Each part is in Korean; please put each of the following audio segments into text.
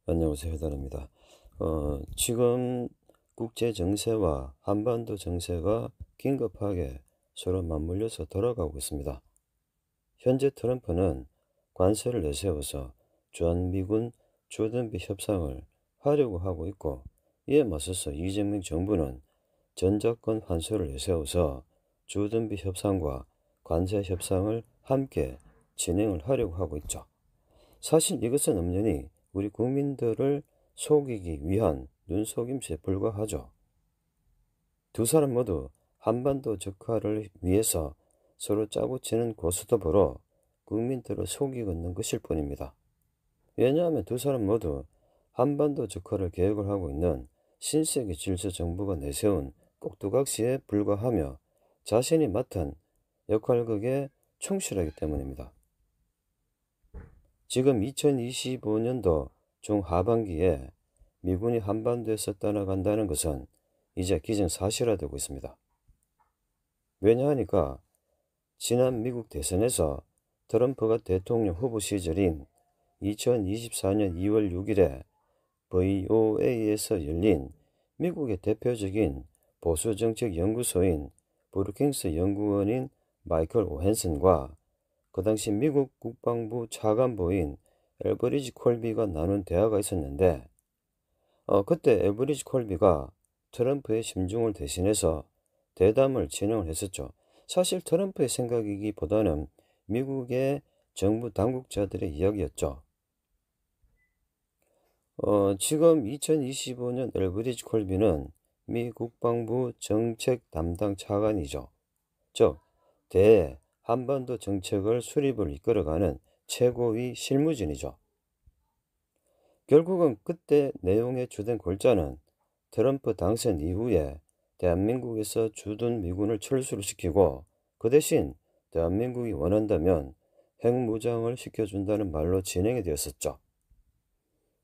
안녕하세요. 해달입니다. 지금 국제 정세와 한반도 정세가 긴급하게 서로 맞물려서 돌아가고 있습니다. 현재 트럼프는 관세를 내세워서 주한미군 조준비 협상을 하려고 하고 있고, 이에 맞서서 이재명 정부는 전작권 환수를 내세워서 주둔비 협상과 관세 협상을 함께 진행을 하려고 하고 있죠. 사실 이것은 엄연히 우리 국민들을 속이기 위한 눈속임수에 불과하죠. 두 사람 모두 한반도 적화를 위해서 서로 짜고 치는 고스톱으로 국민들을 속이고 있는 것일 뿐입니다. 왜냐하면 두 사람 모두 한반도 적화를 계획을 하고 있는 신세계 질서 정부가 내세운 꼭두각시에 불과하며 자신이 맡은 역할극에 충실하기 때문입니다. 지금 2025년도 중하반기에 미군이 한반도에서 떠나간다는 것은 이제 기정사실화되고 있습니다. 왜냐하니까 지난 미국 대선에서 트럼프가 대통령 후보 시절인 2024년 2월 6일에 VOA에서 열린 미국의 대표적인 보수정책 연구소인 브루킹스 연구원인 마이클 오헨슨과 그 당시 미국 국방부 차관보인 엘브리지 콜비가 나눈 대화가 있었는데, 그때 엘브리지 콜비가 트럼프의 심중을 대신해서 대담을 진행을 했었죠. 사실 트럼프의 생각이기보다는 미국의 정부 당국자들의 이야기였죠. 지금 2025년 엘브리지 콜비는 미 국방부 정책 담당 차관이죠. 즉, 한반도 정책을 수립을 이끌어가는 최고위 실무진이죠. 결국은 그때 내용의 주된 골자는 트럼프 당선 이후에 대한민국에서 주둔 미군을 철수를 시키고 그 대신 대한민국이 원한다면 핵무장을 시켜준다는 말로 진행이 되었었죠.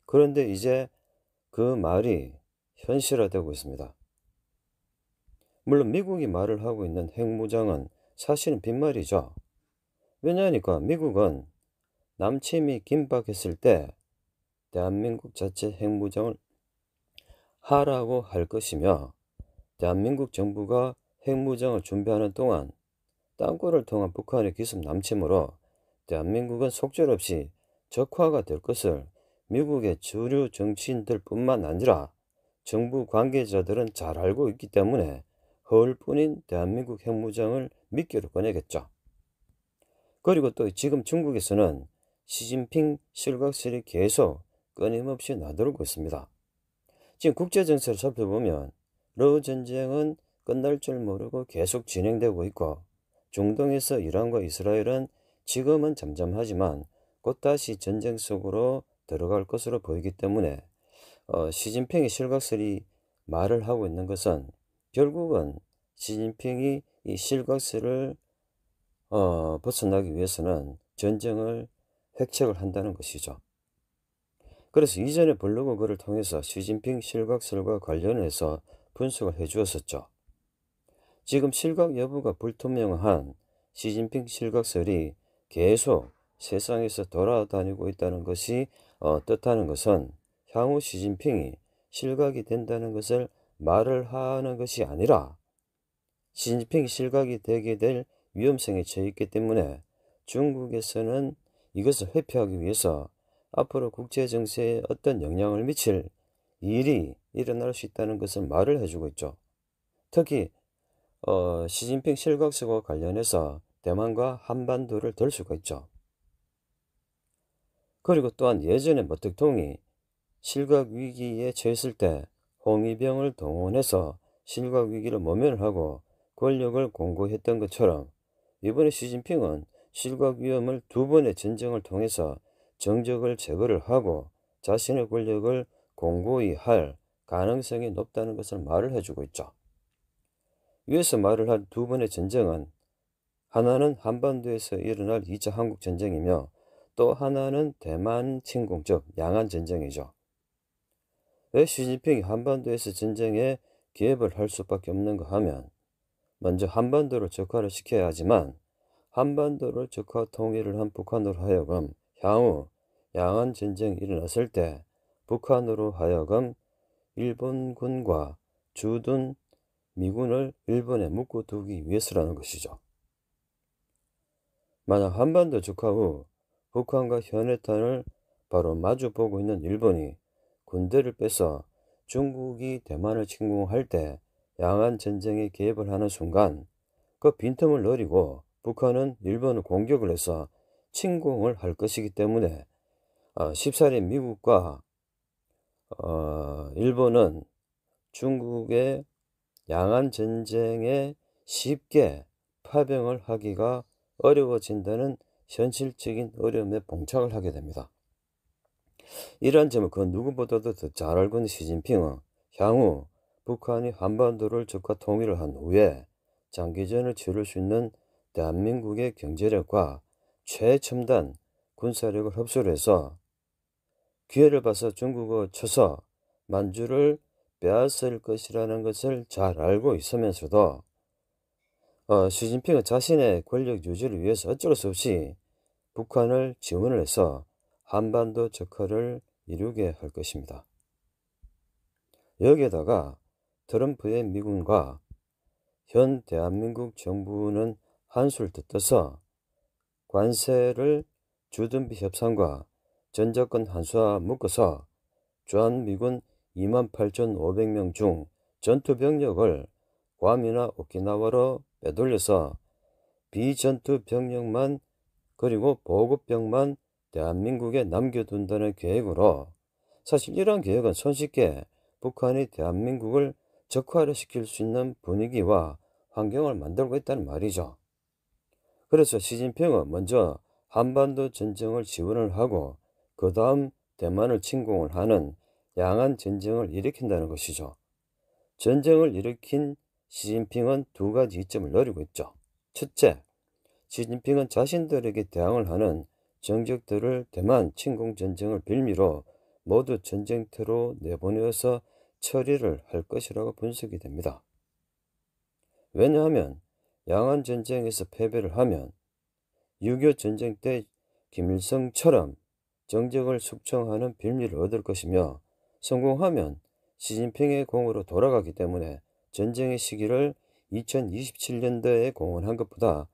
그런데 이제 그 말이 현실화되고 있습니다. 물론 미국이 말을 하고 있는 핵무장은 사실은 빈말이죠. 왜냐하니까 미국은 남침이 긴박했을 때 대한민국 자체 핵무장을 하라고 할 것이며, 대한민국 정부가 핵무장을 준비하는 동안 땅굴을 통한 북한의 기습 남침으로 대한민국은 속절없이 적화가 될 것을 미국의 주류 정치인들 뿐만 아니라 정부 관계자들은 잘 알고 있기 때문에 허울뿐인 대한민국 핵무장을 미끼로 꺼내겠죠. 그리고 또 지금 중국에서는 시진핑 실각설이 계속 끊임없이 나돌고 있습니다. 지금 국제정세를 살펴보면 러우 전쟁은 끝날 줄 모르고 계속 진행되고 있고, 중동에서 이란과 이스라엘은 지금은 잠잠하지만 곧 다시 전쟁 속으로 들어갈 것으로 보이기 때문에 시진핑의 실각설이 말을 하고 있는 것은 결국은 시진핑이 이 실각설을 벗어나기 위해서는 전쟁을 획책을 한다는 것이죠. 그래서 이전에 블로그 글을 통해서 시진핑 실각설과 관련해서 분석을 해주었었죠. 지금 실각 여부가 불투명한 시진핑 실각설이 계속 세상에서 돌아다니고 있다는 것이 뜻하는 것은 향후 시진핑이 실각이 된다는 것을 말을 하는 것이 아니라 시진핑이 실각이 되게 될 위험성에 처해 있기 때문에 중국에서는 이것을 회피하기 위해서 앞으로 국제정세에 어떤 영향을 미칠 일이 일어날 수 있다는 것을 말을 해주고 있죠. 특히 시진핑 실각설과 관련해서 대만과 한반도를 들 수가 있죠. 그리고 또한 예전에 모택동이 실각 위기에 처했을 때 홍위병을 동원해서 실각 위기를 모면을 하고 권력을 공고했던 것처럼 이번에 시진핑은 실각 위험을 두 번의 전쟁을 통해서 정적을 제거를 하고 자신의 권력을 공고히 할 가능성이 높다는 것을 말을 해주고 있죠. 위에서 말을 한 두 번의 전쟁은 하나는 한반도에서 일어날 2차 한국전쟁이며 또 하나는 대만 침공, 즉 양안전쟁이죠. 왜 시진핑이 한반도에서 전쟁에 기획을 할 수밖에 없는가 하면 먼저 한반도를 적화를 시켜야 하지만 한반도를 적화 통일을 한 북한으로 하여금 향후 양안전쟁이 일어났을 때 북한으로 하여금 일본군과 주둔 미군을 일본에 묶어두기 위해서라는 것이죠. 만약 한반도 적화 후 북한과 현해탄을 바로 마주보고 있는 일본이 군대를 빼서 중국이 대만을 침공할 때 양안 전쟁에 개입을 하는 순간 그 빈틈을 노리고 북한은 일본을 공격을 해서 침공을 할 것이기 때문에 쉽사리 미국과 일본은 중국의 양안 전쟁에 쉽게 파병을 하기가 어려워진다는 현실적인 어려움에 봉착을 하게 됩니다. 이러한 점을 그 누구보다도 더 잘 알고 있는 시진핑은 향후 북한이 한반도를 적화 통일을 한 후에 장기전을 치를 수 있는 대한민국의 경제력과 최첨단 군사력을 흡수를 해서 기회를 봐서 중국을 쳐서 만주를 빼앗을 것이라는 것을 잘 알고 있으면서도 시진핑은 자신의 권력 유지를 위해서 어쩔 수 없이 북한을 지원을 해서 한반도 적화를 이루게 할 것입니다. 여기에다가 트럼프의 미군과 현 대한민국 정부는 한술 더 떠서 관세를 주둔비 협상과 전작권 한수와 묶어서 주한미군 28,500명 중 전투병력을 괌이나 오키나와로 빼돌려서 비전투병력만 그리고 보급병만 대한민국에 남겨둔다는 계획으로 사실 이러한 계획은 손쉽게 북한이 대한민국을 적화를 시킬 수 있는 분위기와 환경을 만들고 있다는 말이죠. 그래서 시진핑은 먼저 한반도 전쟁을 지원을 하고 그 다음 대만을 침공을 하는 양안 전쟁을 일으킨다는 것이죠. 전쟁을 일으킨 시진핑은 두 가지 이점을 노리고 있죠. 첫째, 시진핑은 자신들에게 대항을 하는 정적들을 대만 침공 전쟁을 빌미로 모두 전쟁터로 내보내어서 처리를 할 것이라고 분석이 됩니다. 왜냐하면 양안 전쟁에서 패배를 하면 6.25 전쟁 때 김일성처럼 정적을 숙청하는 빌미를 얻을 것이며 성공하면 시진핑의 공으로 돌아가기 때문에 전쟁의 시기를 2027년도에 공언한 것보다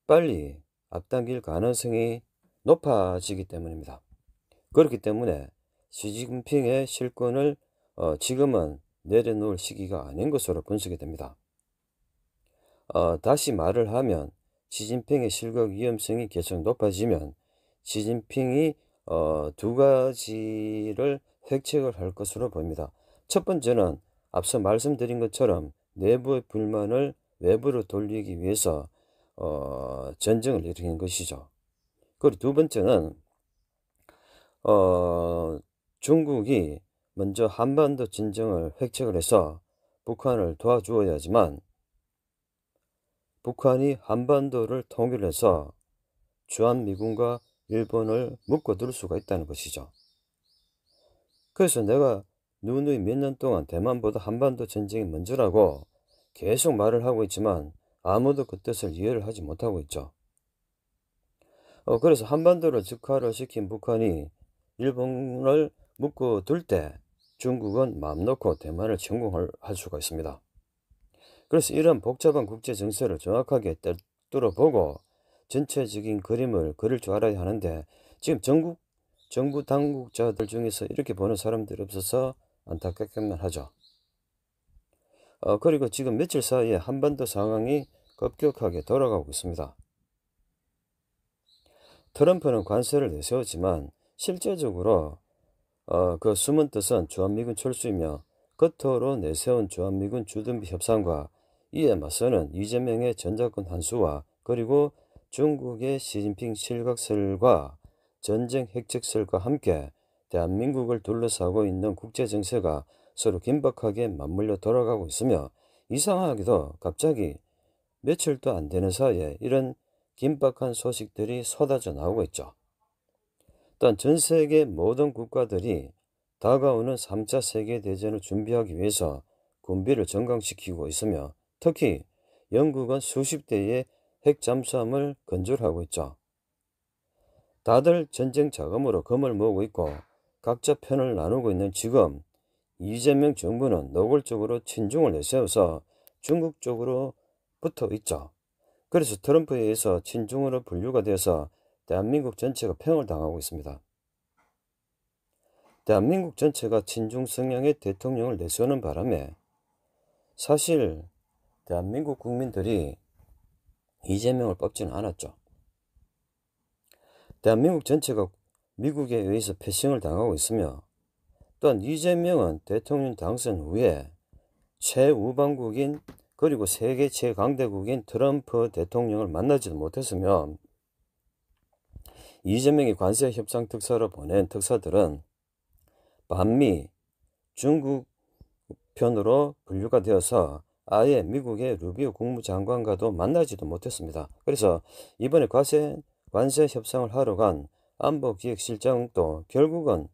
빨리 앞당길 가능성이 높아지기 때문입니다. 그렇기 때문에 시진핑의 실권을 지금은 내려놓을 시기가 아닌 것으로 분석이 됩니다. 다시 말을 하면 시진핑의 실격 위험성이 계속 높아지면 시진핑이 두 가지를 획책을 할 것으로 보입니다. 첫 번째는 앞서 말씀드린 것처럼 내부의 불만을 외부로 돌리기 위해서 전쟁을 일으킨 것이죠. 그리고 두 번째는 중국이 먼저 한반도 전쟁을 획책을 해서 북한을 도와주어야지만 북한이 한반도를 통일해서 주한미군과 일본을 묶어둘 수가 있다는 것이죠. 그래서 내가 누누이 몇 년 동안 대만보다 한반도 전쟁이 먼저라고 계속 말을 하고 있지만 아무도 그 뜻을 이해를 하지 못하고 있죠. 그래서 한반도를 적화를 시킨 북한이 일본을 묶어둘 때 중국은 마음 놓고 대만을 침공할 수가 있습니다. 그래서 이런 복잡한 국제 정세를 정확하게 뚫어보고 전체적인 그림을 그릴 줄 알아야 하는데 지금 정부 당국자들 중에서 이렇게 보는 사람들이 없어서 안타깝기만 하죠. 그리고 지금 며칠 사이에 한반도 상황이 급격하게 돌아가고 있습니다. 트럼프는 관세를 내세웠지만 실제적으로 그 숨은 뜻은 주한미군 철수이며 겉으로 내세운 주한미군 주둔비 협상과 이에 맞서는 이재명의 전작권 환수와 그리고 중국의 시진핑 실각설과 전쟁 핵책설과 함께 대한민국을 둘러싸고 있는 국제정세가 서로 긴박하게 맞물려 돌아가고 있으며 이상하게도 갑자기 며칠도 안 되는 사이에 이런 긴박한 소식들이 쏟아져 나오고 있죠. 또한 전 세계 모든 국가들이 다가오는 3차 세계대전을 준비하기 위해서 군비를 정강시키고 있으며 특히 영국은 수십 대의 핵 잠수함을 건조하고 있죠. 다들 전쟁 자금으로 금을 모으고 있고 각자 편을 나누고 있는 지금 이재명 정부는 노골적으로 친중을 내세워서 중국 쪽으로 붙어 있죠. 그래서 트럼프에 의해서 친중으로 분류가 되어서 대한민국 전체가 평을 당하고 있습니다. 대한민국 전체가 친중 성향의 대통령을 내세우는 바람에 사실 대한민국 국민들이 이재명을 뽑지는 않았죠. 대한민국 전체가 미국에 의해서 패싱을 당하고 있으며 또한 이재명은 대통령 당선 후에 최우방국인 그리고 세계 최강대국인 트럼프 대통령을 만나지도 못했으며 이재명이 관세 협상 특사로 보낸 특사들은 반미 중국 편으로 분류가 되어서 아예 미국의 루비오 국무장관과도 만나지도 못했습니다. 그래서 이번에 관세 협상을 하러 간 안보기획실장도 결국은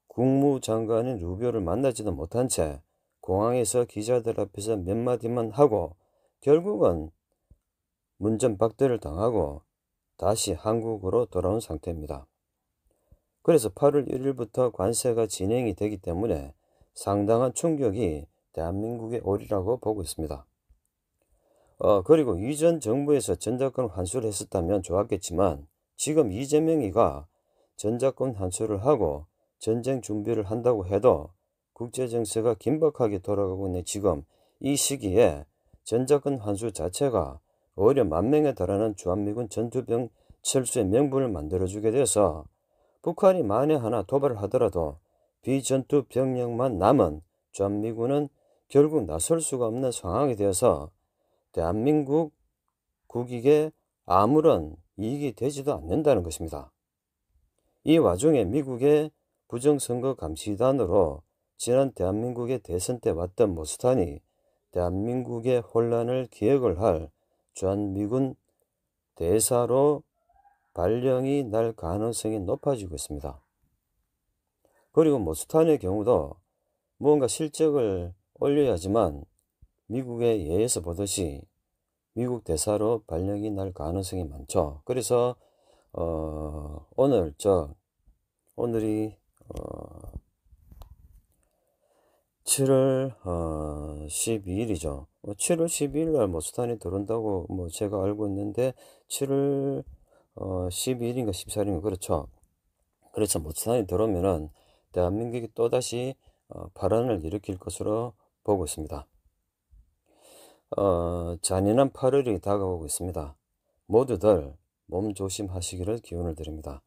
국무장관인 루비오를 만나지도 못한 채 공항에서 기자들 앞에서 몇 마디만 하고 결국은 문전박대를 당하고 다시 한국으로 돌아온 상태입니다. 그래서 8월 1일부터 관세가 진행이 되기 때문에 상당한 충격이 대한민국에 오리라고 보고 있습니다. 그리고 이전 정부에서 전작권 환수를 했었다면 좋았겠지만 지금 이재명이가 전작권 환수를 하고 전쟁 준비를 한다고 해도 국제정세가 긴박하게 돌아가고 있는 지금 이 시기에 전작권 환수 자체가 오히려 10,000명에 달하는 주한미군 전투병 철수의 명분을 만들어주게 돼서 북한이 만에 하나 도발을 하더라도 비전투 병력만 남은 주한미군은 결국 나설 수가 없는 상황이 되어서 대한민국 국익에 아무런 이익이 되지도 않는다는 것입니다. 이 와중에 미국의 부정선거 감시단으로 지난 대한민국의 대선 때 왔던 모스탄이 대한민국의 혼란을 기획을 할 주한미군 대사로 발령이 날 가능성이 높아지고 있습니다. 그리고 모스탄의 경우도 무언가 실적을 올려야지만 미국의 예에서 보듯이 미국 대사로 발령이 날 가능성이 많죠. 그래서 오늘이 7월 12일이죠. 7월 12일 날 모스탄이 들어온다고 제가 알고 있는데 7월 12일인가 14일인가 그렇죠. 그래서 모스탄이 들어오면은 대한민국이 또다시 파란을 일으킬 것으로 보고 있습니다. 잔인한 8월이 다가오고 있습니다. 모두들 몸 조심하시기를 기원을 드립니다.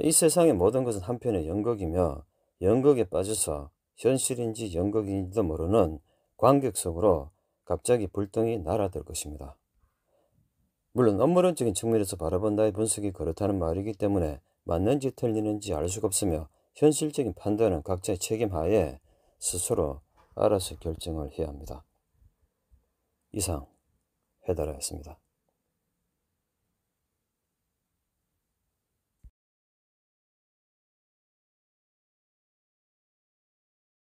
이 세상의 모든 것은 한편의 연극이며 연극에 빠져서 현실인지 연극인지도 모르는 관객 속으로 갑자기 불똥이 날아들 것입니다. 물론 업무론적인 측면에서 바라본 나의 분석이 그렇다는 말이기 때문에 맞는지 틀리는지 알 수가 없으며 현실적인 판단은 각자의 책임 하에 스스로 알아서 결정을 해야 합니다. 이상 해달하였습니다.